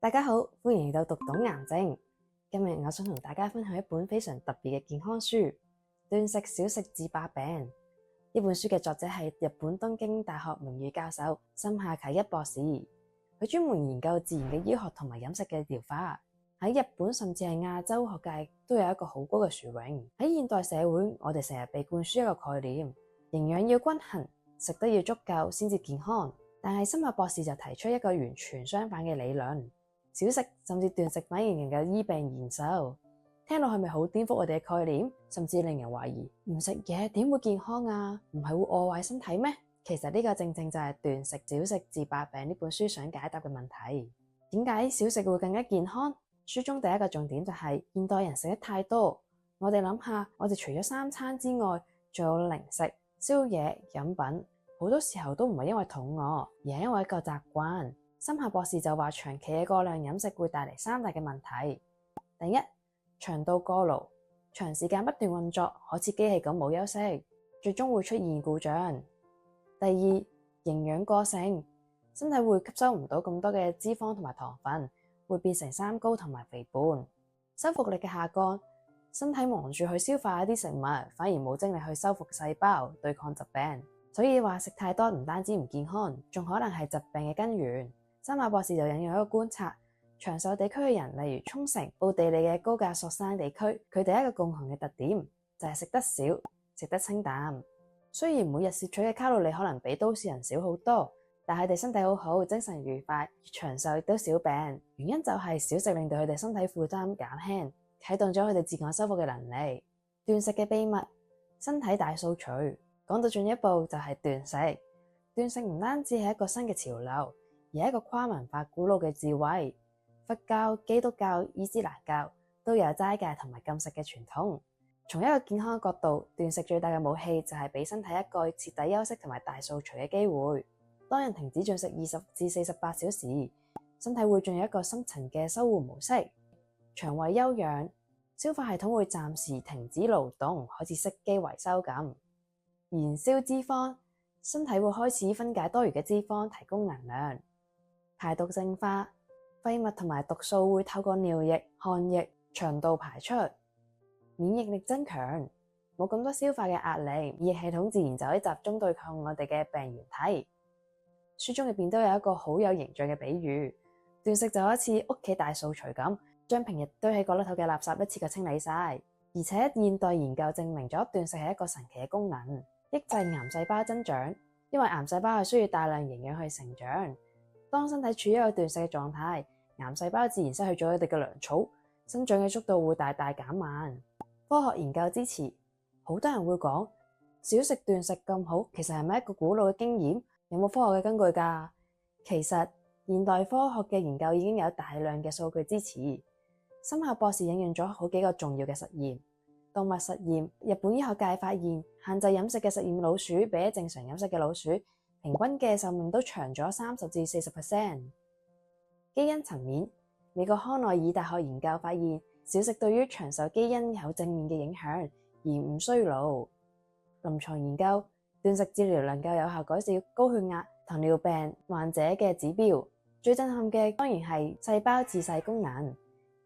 大家好，歡迎嚟到讀懂癌症。今日我想同大家分享一本非常特別嘅健康書《斷食少食治百病》。呢本書嘅作者係日本東京大學名譽教授森下啟一博士，佢專門研究自然嘅醫學同埋飲食嘅療法。喺日本甚至係亞洲學界都有一個好高嘅殊榮。喺現代社會，我哋成日被灌輸一個概念：營養要均衡，食得要足夠先至健康。但係森下博士就提出一個完全相反嘅理論。少食甚至斷食反而能夠醫病延壽，聽落係咪好顛覆我哋嘅概念？甚至令人懷疑唔食嘢點會健康啊？唔係會餓壞身體咩？其實呢個正正就係《斷食少食治百病》呢本書想解答嘅問題。點解少食會更加健康？書中第一個重點就係現代人食得太多。我哋諗下，我哋除咗三餐之外，仲有零食、宵夜、飲品，好多時候都唔係因為肚餓，而係因為一個習慣。森下博士就話，長期嘅過量飲食會帶嚟三大嘅問題。第一，腸道過勞，長時間不斷運作，好似機器咁冇休息，最終會出現故障。第二，營養過剩，身體會吸收唔到咁多嘅脂肪同埋糖分，會變成三高同埋肥胖。修復力嘅下降，身體忙住去消化一啲食物，反而冇精力去修復細胞，對抗疾病。所以話食太多唔單止唔健康，仲可能係疾病嘅根源。森下博士就引用一個觀察，長壽地區嘅人，例如沖繩、奧地利嘅高加索山地區，佢哋一個共同嘅特點就係食得少、食得清淡。雖然每日攝取嘅卡路里可能比都市人少好多，但係佢哋身體好好，精神愉快，長壽亦都少病。原因就係少食令到佢哋身體負擔減輕，啟動咗佢哋自我修復嘅能力。斷食嘅秘密，身體大掃除。講到進一步就係斷食。斷食唔單止係一個新嘅潮流，而係一個跨文化古老嘅智慧。佛教、基督教、伊斯蘭教都有齋戒同埋禁食嘅傳統。從一個健康嘅角度，斷食最大嘅武器就係俾身體一個徹底休息同埋大掃除嘅機會。當人停止進食20至48小時，身體會進入一個深層嘅修護模式，腸胃休養，消化系統會暫時停止勞動，好似熄機維修咁。燃燒脂肪，身體會開始分解多餘嘅脂肪，提供能量。排毒淨化，廢物同埋毒素會透過尿液、汗液、腸道排出。免疫力增強，冇咁多消化嘅壓力，免疫系統自然就可以集中對抗我哋嘅病原體。書中入邊都有一個好有形象嘅比喻，斷食就好似屋企大掃除咁，將平日堆喺角落頭嘅垃圾一次過清理晒。而且現代研究證明咗斷食係一個神奇嘅功能，抑制癌細胞增長，因為癌細胞係需要大量營養去成長。當身體處於一個斷食嘅狀態，癌細胞自然失去咗佢哋嘅糧草，生長嘅速度會大大減慢。科學研究支持，好多人會講少食斷食咁好，其實係咪一個古老嘅經驗？有冇科學嘅根據㗎？其實現代科學嘅研究已經有大量嘅數據支持。森下博士引用咗好幾個重要嘅實驗。動物實驗，日本醫學界發現，限制飲食嘅實驗老鼠比起正常飲食嘅老鼠，平均嘅壽命都長咗30至40%。基因層面，美國康奈爾大學研究發現，少食對於長壽基因有正面嘅影響，而唔衰老。臨床研究，斷食治療能夠有效改善高血壓、糖尿病患者嘅指標。最震撼嘅當然係細胞自噬功能。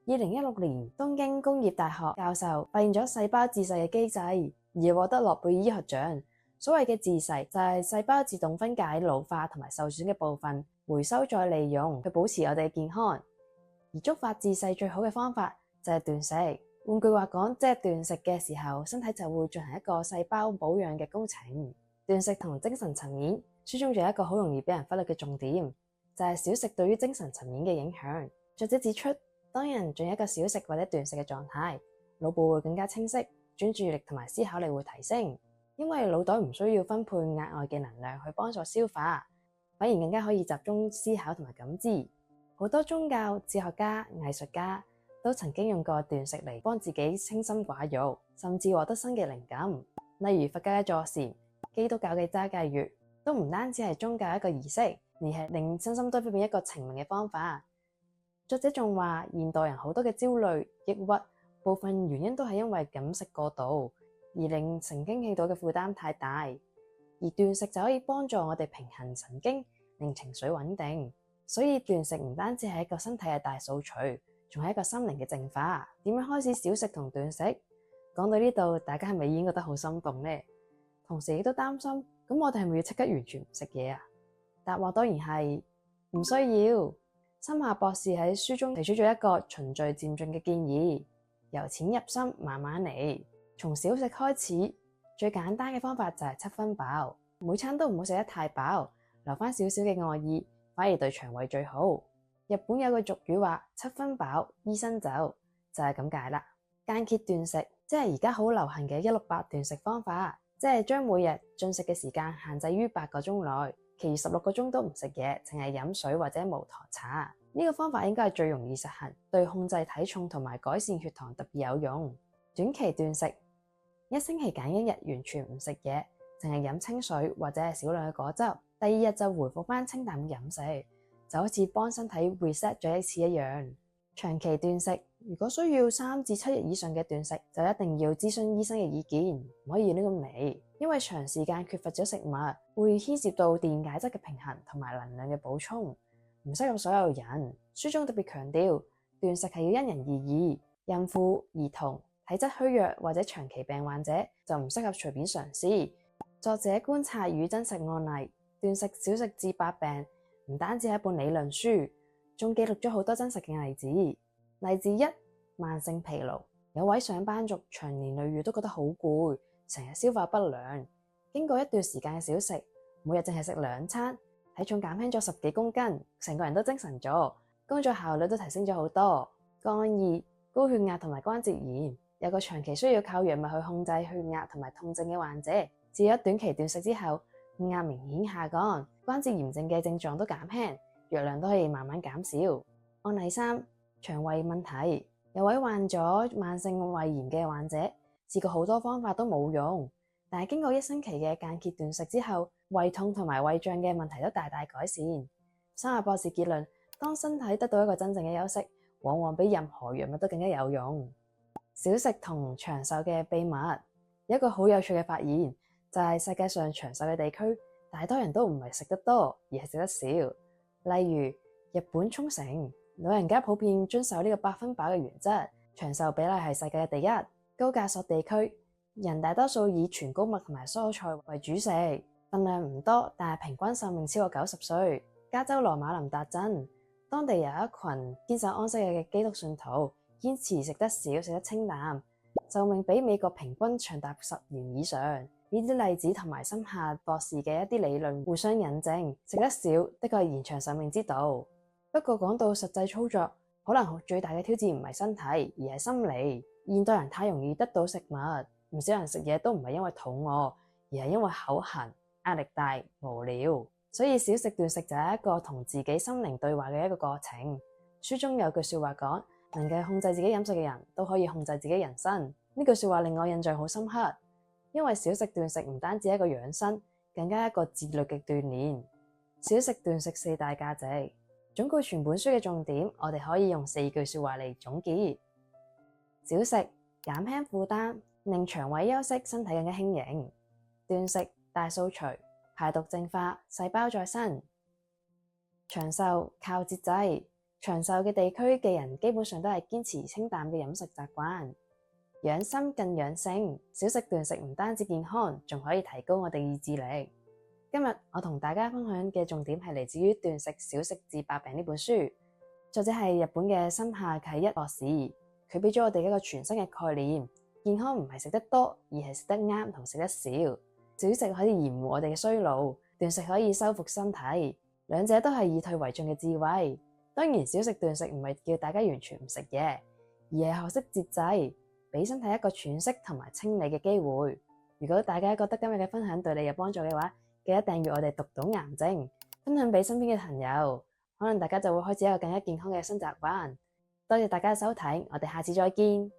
2016年，東京工業大學教授發現咗細胞自噬嘅機制，而獲得諾貝爾醫學獎。所謂嘅自噬就係細胞自動分解老化同埋受損嘅部分，回收再利用去保持我哋嘅健康。而觸發自噬最好嘅方法就係斷食。換句話講，即係斷食嘅時候，身體就會進行一個細胞保養嘅工程。斷食同精神層面，書中仲有一個好容易俾人忽略嘅重點，就係少食對於精神層面嘅影響。作者指出，當人進入一個少食或者斷食嘅狀態，腦部會更加清晰，專注力同埋思考力會提升，因為腦袋唔需要分配額外嘅能量去幫助消化，反而更加可以集中思考同埋感知。好多宗教、哲學家、藝術家都曾經用過斷食嚟幫自己清心寡慾，甚至獲得新嘅靈感。例如佛教嘅坐禪、基督教嘅齋戒月，都唔單止係宗教一個儀式，而係令身心都分辨一個澄明嘅方法。作者仲話，現代人好多嘅焦慮、抑鬱，部分原因都係因為飲食過度，而令神經系統嘅負擔太大。而斷食就可以幫助我哋平衡神經，令情緒穩定。所以斷食唔單止係一個身體嘅大掃除，仲係一個心靈嘅淨化。點樣開始少食同斷食？講到呢度，大家係咪已經覺得好心動呢？同時亦都擔心，咁我哋係咪要即刻完全唔食嘢啊？答案當然係唔需要。森下博士喺書中提出咗一個循序漸進嘅建議，由淺入深，慢慢嚟，從少食開始。最簡單嘅方法就係七分飽，每餐都唔好食得太飽，留翻少少嘅餓意，反而對腸胃最好。日本有句俗語話：七分飽，醫生走，就係咁解啦。間歇斷食即係而家好流行嘅168斷食方法，即係將每日進食嘅時間限制於8個鐘內，其餘16個鐘都唔食嘢，淨係飲水或者無糖茶。呢個方法應該係最容易實行，對控制體重同埋改善血糖特別有用。短期斷食，1星期揀1日完全唔食嘢，淨係飲清水或者係少量嘅果汁，第2日就回復翻清淡嘅飲食，就好似幫身體 reset 咗一次一樣。長期斷食，如果需要3至7日以上嘅斷食，就一定要諮詢醫生嘅意見，唔可以亂咁嚟，因為長時間缺乏咗食物，會牽涉到電解質嘅平衡同埋能量嘅補充，唔適合所有人。書中特別強調，斷食係要因人而異，孕婦、兒童、體質虛弱或者長期病患者就唔適合隨便嘗試。作者觀察與真實案例，斷食少食治百病，唔單止係一本理論書，仲記錄咗好多真實嘅例子。例子1：慢性疲勞，有位上班族長年累月都覺得好攰，成日消化不良，經過一段時間嘅少食，每日淨係食2餐，體重減輕咗10幾公斤，成個人都精神咗，工作效率都提升咗好多。個案2：高血壓同埋關節炎，有個長期需要靠藥物去控制血壓同埋痛症嘅患者，試咗短期斷食之後，血壓明顯下降，關節炎症嘅症狀都減輕，藥量都可以慢慢減少。案例3：腸胃問題，有位患咗慢性胃炎嘅患者，試過好多方法都冇用，但係經過1星期嘅間歇斷食之後，胃痛同埋胃脹嘅問題都大大改善。森下博士結論：當身體得到一個真正嘅休息，往往比任何藥物都更加有用。少食同長壽嘅秘密，有一個好有趣嘅發現，就係世界上長壽嘅地區，大多人都唔係食得多，而係食得少。例如日本沖繩，老人家普遍遵守呢個8分飽嘅原則，長壽比例係世界嘅第一。高加索地區，人大多數以全穀物同埋蔬菜為主食，份量唔多，但係平均壽命超過90歲。加州羅馬林達鎮，當地有一群堅守安息日嘅基督信徒，堅持食得少，食得清淡，壽命比美國平均長達10年以上。呢啲例子同埋森下博士嘅一啲理論互相引證，食得少的確係延長壽命之道。不過講到實際操作，可能最大嘅挑戰唔係身體，而係心理。現代人太容易得到食物，唔少人食嘢都唔係因為肚餓，而係因為口痕、壓力大、無聊。所以少食斷食就係一個同自己心靈對話嘅一個過程。書中有句說話講，能夠控制自己飲食嘅人都可以控制自己人生。呢句說話令我印象好深刻，因為少食斷食唔單止係一個養生，更加一個自律嘅鍛煉。少食斷食4大價值，總括全本書嘅重點，我哋可以用4句說話嚟總結：少食減輕負擔，令腸胃休息，身體更加輕盈；斷食大掃除，排毒淨化，細胞再生；長壽靠節制，長壽嘅地區嘅人基本上都係堅持清淡嘅飲食習慣。養生更養性，少食斷食唔單止健康，仲可以提高我哋意志力。今日我同大家分享嘅重點係嚟自於《斷食少食治百病》呢本書，作者係日本嘅森下啟一博士，佢俾咗我哋一個全新嘅概念：健康唔係食得多，而係食得啱同食得少。少食可以延緩我哋嘅衰老，斷食可以修復身體，兩者都係以退為進嘅智慧。當然，少食斷食唔係叫大家完全唔食嘢，而係學識節制，俾身體一個喘息同埋清理嘅機會。如果大家覺得今日嘅分享對你有幫助嘅話，記得訂閱我哋讀懂癌症，分享俾身邊嘅朋友，可能大家就會開始一個更加健康嘅新習慣。多謝大家嘅收睇，我哋下次再見。